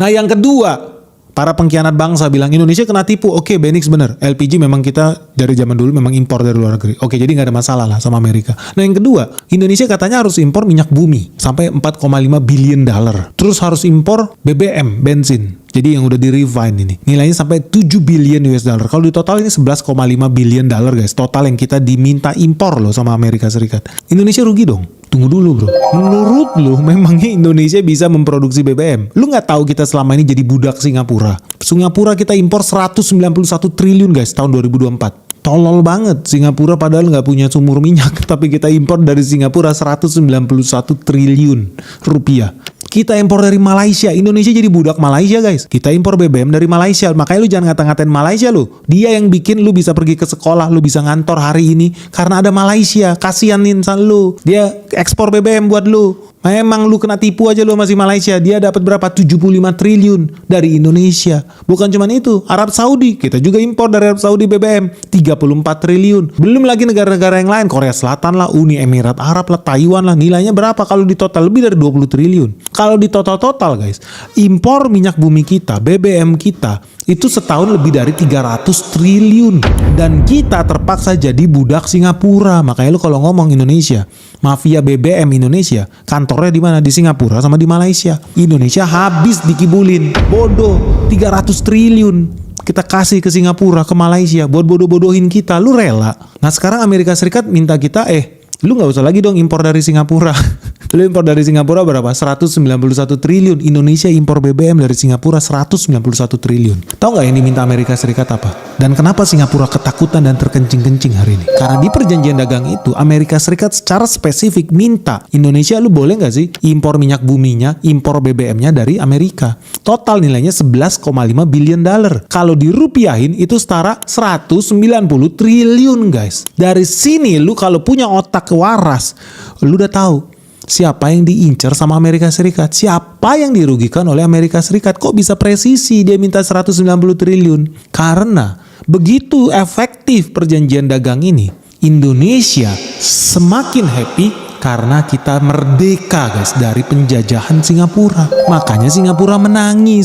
Nah yang kedua, para pengkhianat bangsa bilang Indonesia kena tipu. Oke, Benix bener. LPG memang kita dari zaman dulu memang impor dari luar negeri. Oke, jadi nggak ada masalah lah sama Amerika. Nah yang kedua, Indonesia katanya harus impor minyak bumi sampai 4,5 billion dollar. Terus harus impor BBM, bensin. Jadi yang udah di refine ini. Nilainya sampai 7 billion US dollar. Kalau di total ini 11,5 billion dollar guys. Total yang kita diminta impor loh sama Amerika Serikat. Indonesia rugi dong. Tunggu dulu bro. Menurut lu memangnya Indonesia bisa memproduksi BBM? Lu nggak tahu kita selama ini jadi budak Singapura. Singapura kita impor 191 triliun guys tahun 2024. Tolol banget. Singapura padahal nggak punya sumur minyak. Tapi kita impor dari Singapura 191 triliun rupiah. Kita impor dari Malaysia. Indonesia jadi budak Malaysia guys. Kita impor BBM dari Malaysia. Makanya lu jangan ngata-ngatain Malaysia lu. Dia yang bikin lu bisa pergi ke sekolah. Lu bisa ngantor hari ini. Karena ada Malaysia. Kasian insan lu. Dia ekspor BBM buat lu. Memang lu kena tipu aja lu masih Malaysia. Dia dapat berapa? 75 triliun dari Indonesia. Bukan cuma itu. Arab Saudi. Kita juga impor dari Arab Saudi BBM. 34 triliun. Belum lagi negara-negara yang lain. Korea Selatan lah. Uni Emirat Arab lah. Taiwan lah. Nilainya berapa kalau di total? Lebih dari 20 triliun. Kalau di total guys. Impor minyak bumi kita. BBM kita. Itu setahun lebih dari 300 triliun. Dan kita terpaksa jadi budak Singapura. Makanya lu kalau ngomong Indonesia. Mafia BBM Indonesia. Kantornya di mana? Di Singapura sama di Malaysia. Indonesia habis dikibulin. Bodoh. 300 triliun. Kita kasih ke Singapura, ke Malaysia. Buat bodoh-bodohin kita. Lu rela. Nah sekarang Amerika Serikat minta kita lu nggak usah lagi dong impor dari Singapura. Lu impor dari Singapura berapa? 191 triliun. Indonesia impor BBM dari Singapura 191 triliun. Tahu nggak yang diminta Amerika Serikat apa? Dan kenapa Singapura ketakutan dan terkencing-kencing hari ini? Karena di perjanjian dagang itu Amerika Serikat secara spesifik minta Indonesia lu boleh nggak sih impor minyak buminya, impor BBM-nya dari Amerika. Total nilainya 11,5 billion dollar. Kalau dirupiahin itu setara 190 triliun guys. Dari sini lu kalau punya otak waras, lu udah tahu siapa yang diincar sama Amerika Serikat, siapa yang dirugikan oleh Amerika Serikat. Kok bisa presisi dia minta 190 triliun? Karena begitu efektif perjanjian dagang ini, Indonesia semakin happy karena kita merdeka guys dari penjajahan Singapura. Makanya Singapura menangis.